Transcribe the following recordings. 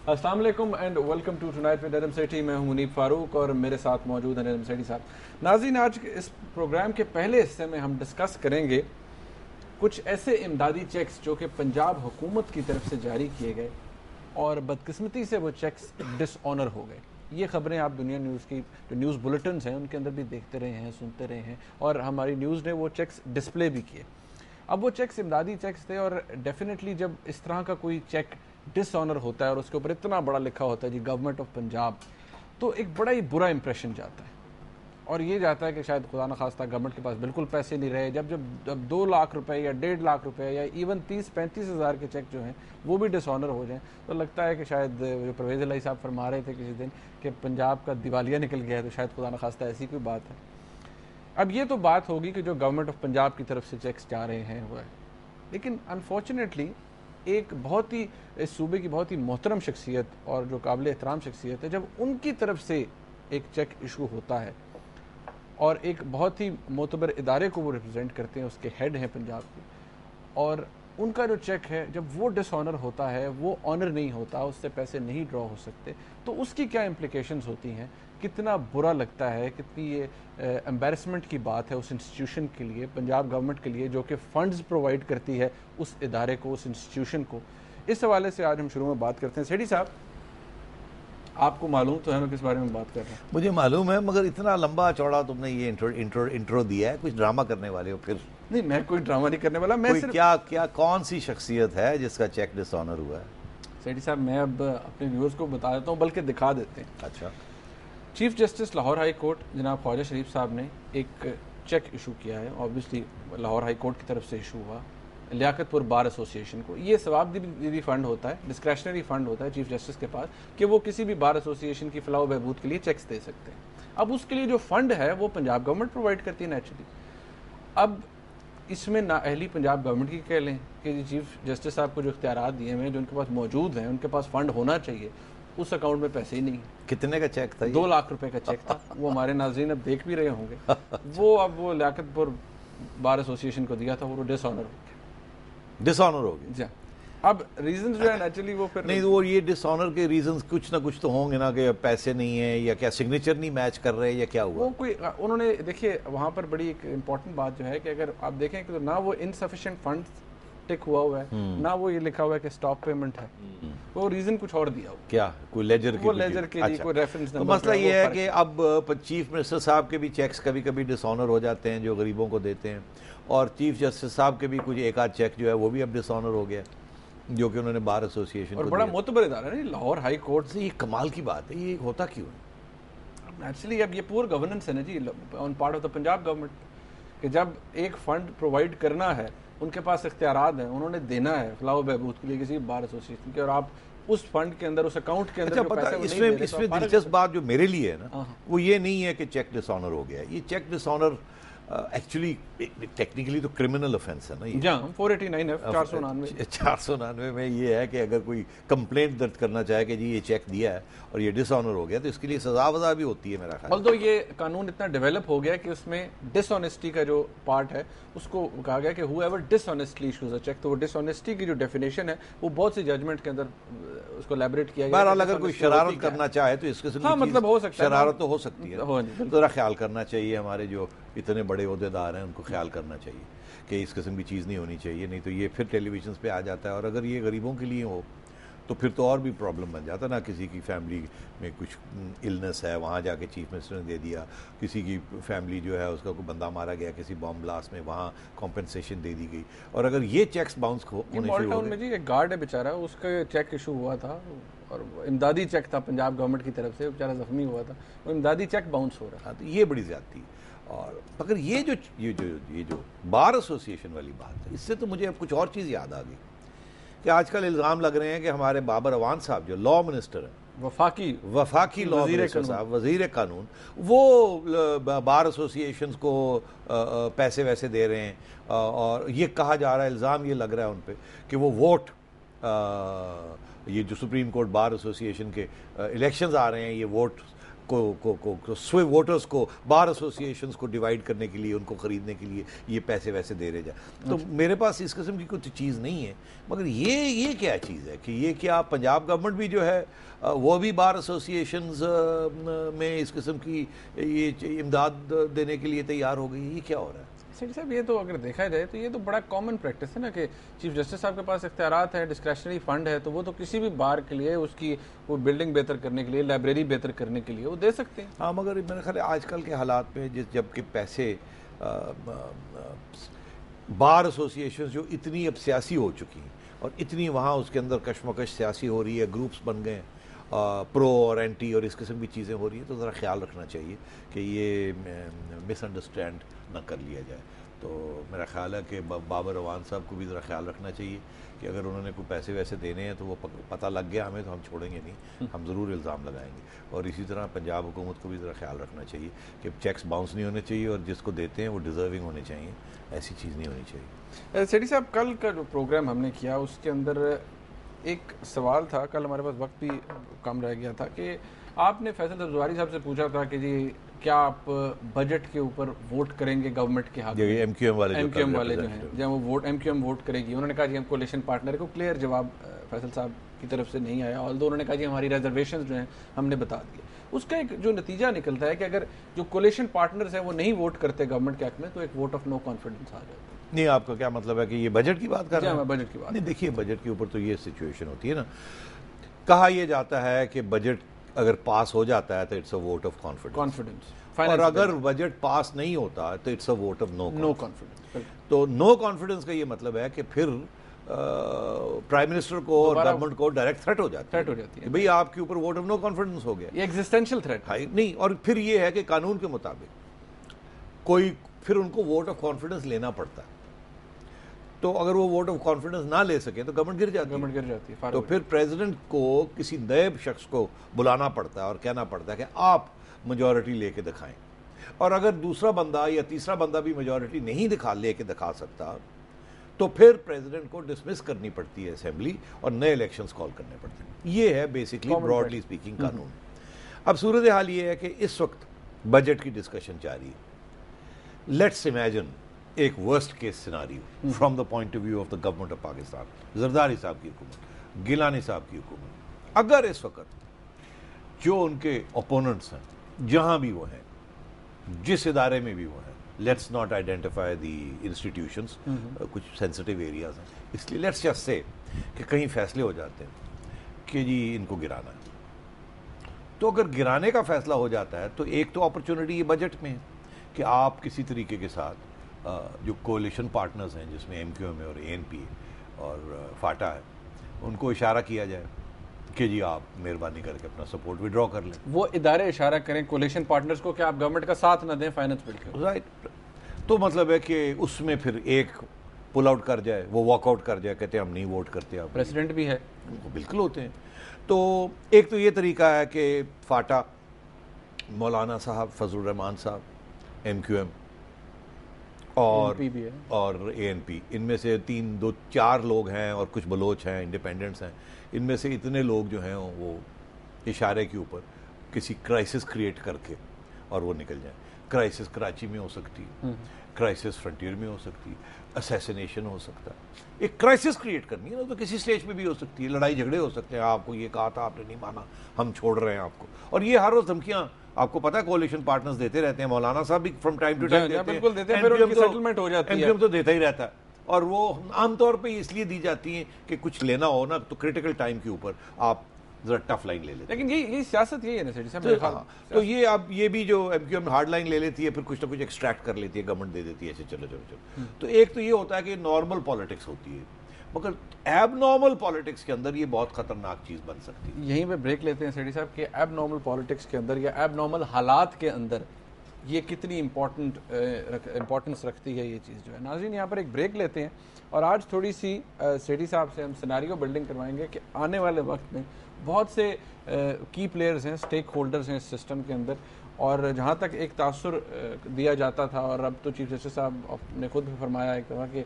अस्सलाम वालेकुम and welcome to tonight with Najam Sethi. मैं हूं मुनीब फारूक और मेरे साथ मौजूद हैं नदम सेठी साहब। नाज़रीन, आज इस प्रोग्राम के पहले हिस्से में हम डिस्कस करेंगे कुछ ऐसे इमदादी चेक्स जो कि पंजाब हुकूमत की तरफ से जारी किए गए और बदकिस्मती से वो चेक्स डिसऑनर हो गए। ये खबरें आप दुनिया न्यूज़ की जो न्यूज़ बुलेटिन्स हैं उनके अंदर भी देखते रहे हैं, सुनते रहे हैं, और हमारी न्यूज़ ने वो चेक्स डिस्प्ले भी किए। अब वो चेक्स इमदादी चेक्स थे और डेफिनेटली जब इस तरह का कोई चेक डिसऑनर होता है और उसके ऊपर इतना बड़ा लिखा होता है जी गवर्नमेंट ऑफ पंजाब, तो एक बड़ा ही बुरा इंप्रेशन जाता है। और ये जाता है कि शायद खुदा न खास्ता गवर्नमेंट के पास बिल्कुल पैसे नहीं रहे। जब 2 लाख रुपए या 1.5 लाख रुपए या इवन 30-35 हज़ार के चेक जो हैं वो भी डिसऑनर हो जाएं, तो लगता है कि शायद जो परवेज़ इलाही साहब फरमा रहे थे किसी दिन कि पंजाब का दिवालिया निकल गया है, तो शायद खुदा न खास्ता ऐसी कोई बात है। अब ये तो बात होगी कि जो गवर्नमेंट ऑफ पंजाब की तरफ से चेक्स जा रहे हैं वो है, लेकिन अनफॉर्चुनेटली एक बहुत ही इस सूबे की बहुत ही मोहतरम शख्सियत और जो काबिल एहतराम शख्सियत है, जब उनकी तरफ से एक चेक इशू होता है और एक बहुत ही मोतबर इदारे को वो रिप्रेजेंट करते हैं, उसके हेड हैं पंजाब के, और उनका जो चेक है जब वो डिसऑनर होता है, वो ऑनर नहीं होता, उससे पैसे नहीं ड्रॉ हो सकते, तो उसकी क्या इम्प्लिकेशंस होती हैं, कितना बुरा लगता है, कितनी ये एम्बैरसमेंट की बात है उस इंस्टीट्यूशन के लिए, पंजाब गवर्नमेंट के लिए जो कि फ़ंड्स प्रोवाइड करती है उस इदारे को, उस इंस्टीट्यूशन को। इस हवाले से आज हम शुरू में बात करते हैं। सेठी साहब, आपको मालूम तो है मैं किस बारे में बात कर रहा हूँ? मुझे मालूम है, मगर इतना लंबा चौड़ा तुमने ये इंट्रो दिया है, कुछ ड्रामा करने वाले हो फिर? नहीं, मैं कोई ड्रामा नहीं करने वाला। मैं कोई सिर्फ क्या कौन सी शख्सियत है जिसका चेक डिसऑनर हुआ है? सेठी साहब, मैं अब अपने व्यूअर्स को बता देता हूँ, बल्कि दिखा देते हैं। अच्छा। Chief justice Lahore high court जनाब ख्वाजा शरीफ साहब ने एक चेक इशू किया है, ऑब्वियसली लाहौर हाई कोर्ट की तरफ से इशू हुआ लियाकतपुर बार एसोसिएशन को। ये सवाबदीदी फंड होता है, डिस्क्रेशनरी फंड होता है चीफ जस्टिस के पास कि वो किसी भी बार एसोसिएशन की फलाह बहबूद के लिए चेक्स दे सकते हैं। अब उसके लिए जो फंड है वो पंजाब गवर्नमेंट प्रोवाइड करती है नेचुरली। अब इसमें नाअहली पंजाब गवर्नमेंट की कह लें कि जी चीफ जस्टिस साहब को जो इख्तियारात दिए हुए हैं, जो उनके पास मौजूद हैं, उनके पास फंड होना चाहिए, उस अकाउंट में पैसे ही नहीं। कितने का चेक था? 2 लाख रुपए का चेक था। वो हमारे नाज़रीन अब देख भी रहे होंगे। वो अब वो लियाकतपुर बार एसोसिएशन को दिया था, वो डिसऑनर हो गया। डिसऑनर हो गया? जी। अब रीजंस जो है नेचुरली वो फिर नहीं, वो ये डिसऑनर के रीजंस कुछ ना कुछ तो होंगे ना, कि पैसे नहीं है या क्या सिग्नेचर नहीं मैच कर रहे या क्या हुआ? वो कोई उन्होंने देखिए वहाँ पर बड़ी एक इम्पॉर्टेंट बात जो है कि अगर आप देखें कि तो ना वो इनसफिशिएंट फंड टिक हुआ है, ना वो ये लिखा हुआ है कि स्टॉप पेमेंट है, वो रीजन कुछ और दिया हुआ। क्या कोई लेजर वो लेजर के लिए कोई रेफरेंस तो नंबर? मसला ये है कि अब चीफ मिनिस्टर साहब के भी चेक्स कभी कभी डिसऑनर हो जाते हैं जो गरीबों को देते हैं, और चीफ जस्टिस साहब के भी कुछ एक आध चेक जो है वो भी अब डिसऑनर हो गया, जो कि उन्होंने बार एसोसिएशन और को बड़ा दिया। मोतबर इदारा है लाहौर हाई कोर्ट से। से ये कमाल की बात है, ये होता क्यों है? नेचुरली अब ये पूर गवर्नेंस है ना जी on part of the Punjab government, कि जब एक फंड प्रोवाइड करना है, उनके पास इख्तियारात हैं, उन्होंने देना है फलाह बहबूद के लिए किसी बार एसोसिएशन के, और आप उस फंड के अंदर, उस अकाउंट के अंदर अच्छा, जो पता पैसे है, वो नहीं दे रहे, इसमें तो आप दिलचस्प बात जो मेरे लिए है ना, हाँ। वो ये नहीं है कि चेक डिसऑनर हो गया। ये चेक डिसऑनर एक्चुअली टेक्निकली तो क्रिमिनल ऑफेंस है ना ये। 489 F 499 499 में ये है कि अगर कोई कंप्लेंट दर्ज करना चाहे कि जी ये चेक दिया है और ये डिसऑनर हो गया, तो इसके लिए सजा वजा भी होती है मेरा ख्याल। ऑल्दो ये कानून इतना डेवलप हो गया कि उसमें डिसऑनेस्टी का जो पार्ट है उसको कहा गया कि हुएवर डिसऑनेस्टली इशूज अ चेक, तो वो डिसऑनेस्टी की जो डेफिनेशन है वो बहुत सी जजमेंट के अंदर उसको एलैबोरेट किया गया। बहरहाल अगर कोई शरारत करना चाहे तो इस किस्म की मतलब हो सकता है, शरारत तो हो सकती है, हो नहीं, ज़रा ख्याल करना चाहिए। हमारे जो इतने बड़े ओहदेदार हैं उनको ख्याल करना चाहिए कि इस किस्म की चीज़ नहीं होनी चाहिए, नहीं तो ये फिर टेलीविजन पे आ जाता है। और अगर ये गरीबों के लिए हो तो फिर तो और भी प्रॉब्लम बन जाता ना। किसी की फैमिली में कुछ इलनेस है, वहाँ जाके चीफ मिनिस्टर ने दे दिया, किसी की फैमिली जो है उसका कोई बंदा मारा गया किसी बॉम्ब ब्लास्ट में, वहाँ कॉम्पनसेशन दे दी गई। और अगर ये चेक्स बाउंस होने शुरू हो गए। में जी एक गार्ड है बेचारा, उसका चेक इशू हुआ था और इमदादी चेक था पंजाब गवर्नमेंट की तरफ से, बेचारा जख्मी हुआ था, वो इमदादी चेक बाउंस हो रहा था, तो ये बड़ी ज्यादती। और मगर ये जो बार एसोसिएशन वाली बात है, इससे तो मुझे अब कुछ और चीज़ याद आ गई कि आजकल इल्ज़ाम लग रहे हैं कि हमारे बाबर अवान साहब जो लॉ मिनिस्टर हैं, वफाकी लॉ मिनिस्टर साहब, वजीर कानून, वो बार एसोसिएशंस को पैसे वैसे दे रहे हैं, और ये कहा जा रहा है, इल्ज़ाम ये लग रहा है उन पर कि वो वोट, ये जो सुप्रीम कोर्ट बार एसोसिएशन के इलेक्शंस आ रहे हैं, ये वोट स्वे वोटर्स को, बार एसोसिएशंस को डिवाइड करने के लिए, उनको खरीदने के लिए ये पैसे वैसे दे रहे जाए। तो मेरे पास इस किस्म की कुछ चीज़ नहीं है। मगर ये क्या चीज़ है कि ये क्या पंजाब गवर्नमेंट भी जो है वो भी बार एसोसिएशंस में इस किस्म की ये इमदाद देने के लिए तैयार हो गई? ये क्या हो रहा है? सेठी साहब, ये तो अगर देखा जाए तो ये तो बड़ा कॉमन प्रैक्टिस है ना कि चीफ जस्टिस साहब के पास इख्तियारात है, डिस्क्रिशनरी फंड है, तो वो तो किसी भी बार के लिए उसकी वो बिल्डिंग बेहतर करने के लिए, लाइब्रेरी बेहतर करने के लिए वो दे सकते हैं। हाँ, मगर मेरे ख्याल आजकल के हालात में जबकि पैसे बार एसोसिएशन जो इतनी अब सियासी हो चुकी हैं और इतनी वहाँ उसके अंदर कशमकश सियासी हो रही है, ग्रुप्स बन गए, प्रो और एंटी और इस किस्म की चीज़ें हो रही हैं, तो ज़रा ख्याल रखना चाहिए कि ये मिसअंडरस्टैंड ना कर लिया जाए। तो मेरा ख्याल है कि बाबर अवान साहब को भी ज़रा ख्याल रखना चाहिए कि अगर उन्होंने कोई पैसे वैसे देने हैं तो वो पता लग गया हमें तो हम छोड़ेंगे नहीं, हम ज़रूर इल्ज़ाम लगाएंगे। और इसी तरह पंजाब हुकूमत को भी ज़रा ख्याल रखना चाहिए कि चेक्स बाउंस नहीं होने चाहिए और जिसको देते हैं वो डिज़र्विंग होने चाहिए, ऐसी चीज़ नहीं होनी चाहिए। सेठी साहब, कल का जो प्रोग्राम हमने किया उसके अंदर एक सवाल था, कल हमारे पास वक्त भी कम रह गया था, कि आपने फैसल जवारी साहब से पूछा था कि जी क्या आप बजट के ऊपर वोट करेंगे गवर्नमेंट के हाथ में? एमक्यूएम वाले जो हैं जब वो वोट एमक्यूएम वोट करेगी, उन्होंने कहा जी हम कोalition पार्टनर को। क्लियर जवाब फैसल साहब की तरफ से नहीं आया, ऑल्दो उन्होंने कहा जी हमारी रिजर्वेशन जो हैं हमने बता दिए। उसका एक जो नतीजा निकलता है कि अगर जो कोalition पार्टनर्स हैं वो नहीं वोट करते गवर्नमेंट के हक में तो एक वोट ऑफ नो कॉन्फिडेंस आ जाता है। नहीं, आपका क्या मतलब है कि ये बजट की बात कर रहे हैं? बजट की बात नहीं, देखिए बजट के ऊपर तो ये सिचुएशन होती है ना, कहा यह जाता है कि बजट अगर पास हो जाता है तो it's a vote of confidence, और अगर बजट पास नहीं होता तो it's a vote of no confidence. तो नो कॉन्फिडेंस का ये मतलब है कि फिर प्राइम मिनिस्टर को और गवर्नमेंट को डायरेक्ट थ्रेट हो जाती है कि भाई आपके ऊपर वोट ऑफ नो कॉन्फिडेंस हो गया, ये एग्जिस्टेंशियल थ्रेट है। नहीं, और फिर ये है कि कानून के मुताबिक कोई फिर उनको वोट ऑफ कॉन्फिडेंस लेना पड़ता है। तो अगर वो वोट ऑफ कॉन्फिडेंस ना ले सके तो गवर्नमेंट गिर जाती है। तो फिर प्रेसिडेंट को किसी नए शख्स को बुलाना पड़ता है और कहना पड़ता है कि आप मेजॉरिटी लेके दिखाएं, और अगर दूसरा बंदा या तीसरा बंदा भी मेजॉरिटी नहीं लेके दिखा सकता तो फिर प्रेसिडेंट को डिसमिस करनी पड़ती है असेंबली और नए इलेक्शंस कॉल करने पड़ते हैं। ये है बेसिकली ब्रॉडली स्पीकिंग कानून। अब सूरत हाल ये है कि इस वक्त बजट की डिस्कशन जारी है। लेट्स इमेजिन एक worst case scenario from the point of view of the government of Pakistan, Zardari साहब की हुकूमत, गिलानी साहब की हुकूमत, अगर इस वक्त जो उनके ओपोनेंट्स हैं जहां भी वो हैं, जिस इदारे में भी वो हैं, let's not identify the institutions, कुछ सेंसिटिव एरियाज हैं, इसलिए लेट्स जस्ट से कि कहीं फैसले हो जाते हैं कि जी इनको गिराना है, तो अगर गिराने का फैसला हो जाता है तो एक तो अपॉर्चुनिटी ये बजट में है कि आप किसी तरीके के साथ जो कोalition पार्टनर्स हैं जिसमें एमक्यूएम है और एएनपी और फाटा है, उनको इशारा किया जाए कि जी आप मेहरबानी करके अपना सपोर्ट विड्रॉ कर लें। वो इदारे इशारा करें कोalition पार्टनर्स को कि आप गवर्नमेंट का साथ न दें फाइनेंस बिल के। राइट, तो मतलब है कि उसमें फिर एक पुल आउट कर जाए, वो वॉकआउट कर जाए, कहते हैं हम नहीं वोट करते। आप प्रेसिडेंट भी है, वो बिल्कुल होते हैं। तो एक तो ये तरीका है कि फाटा, मौलाना साहब, फजलुर रहमान साहब, एमक्यूएम और एएनपी, इनमें से 3-4 लोग हैं और कुछ बलोच हैं, इंडिपेंडेंट्स हैं, इनमें से इतने लोग जो हैं वो इशारे के ऊपर किसी क्राइसिस क्रिएट करके और वो निकल जाए। क्राइसिस कराची में हो सकती है, क्राइसिस फ्रंटियर में हो सकती है, असैसिनेशन हो सकता है। एक क्राइसिस क्रिएट करनी है ना, तो किसी स्टेज पे भी हो सकती है, लड़ाई झगड़े हो सकते हैं, आपको ये कहा था आपने नहीं माना, हम छोड़ रहे हैं आपको, और ये हर रोज धमकियां आपको पता है कोalition पार्टनर्स देते रहते हैं। मौलाना साहब भी फ्रॉम टाइम टू टाइम देते हैं, फिर उनकी सेटलमेंट हो जाती है। एमक्यूएम तो देता ही रहता है, और वो आमतौर पे इसलिए दी जाती हैं कि कुछ लेना हो ना तो क्रिटिकल टाइम के ऊपर आप जरा टफ लाइन ले लेते हैं। लेकिन ये सियासत यही है ना सेठी साहब, तो ये अब ये भी जो एमक्यूएम हार्ड लाइन ले लेती है, फिर कुछ ना कुछ एक्सट्रैक्ट कर लेती है, गवर्नमेंट दे देती है, ऐसे चलो चलो चलो। तो एक तो ये होता है कि नॉर्मल पॉलिटिक्स होती है, मगर एबनॉर्मल पॉलिटिक्स के अंदर ये बहुत खतरनाक चीज बन सकती है। यहीं पे ब्रेक लेते हैं सेठी साहब कि एबनॉर्मल पॉलिटिक्स के अंदर या एबनॉर्मल हालात के अंदर ये कितनी इंपॉर्टेंस रखती है ये चीज़ जो है। नाज़रीन, यहाँ पर एक ब्रेक लेते हैं और आज थोड़ी सी सेठी साहब से हम सिनेरियो बिल्डिंग करवाएंगे कि आने वाले वक्त में बहुत से की प्लेयर्स हैं, स्टेक होल्डर्स हैं इस सिस्टम के अंदर, और जहाँ तक एक तासुर दिया जाता था, और अब तो चीफ जस्टिस साहब ने खुद भी फरमाया एक तरह कि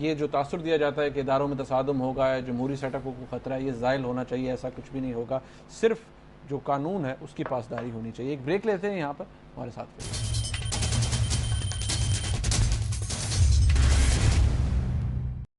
ये जो तासुर दिया जाता है कि इदारों में तसादुम होगा, जमहूरी सेटअप को खतरा है, ये ज़ायल होना चाहिए, ऐसा कुछ भी नहीं होगा। सिर्फ जो कानून है उसकी पासदारी होनी चाहिए। एक ब्रेक लेते हैं यहाँ पर, हमारे साथ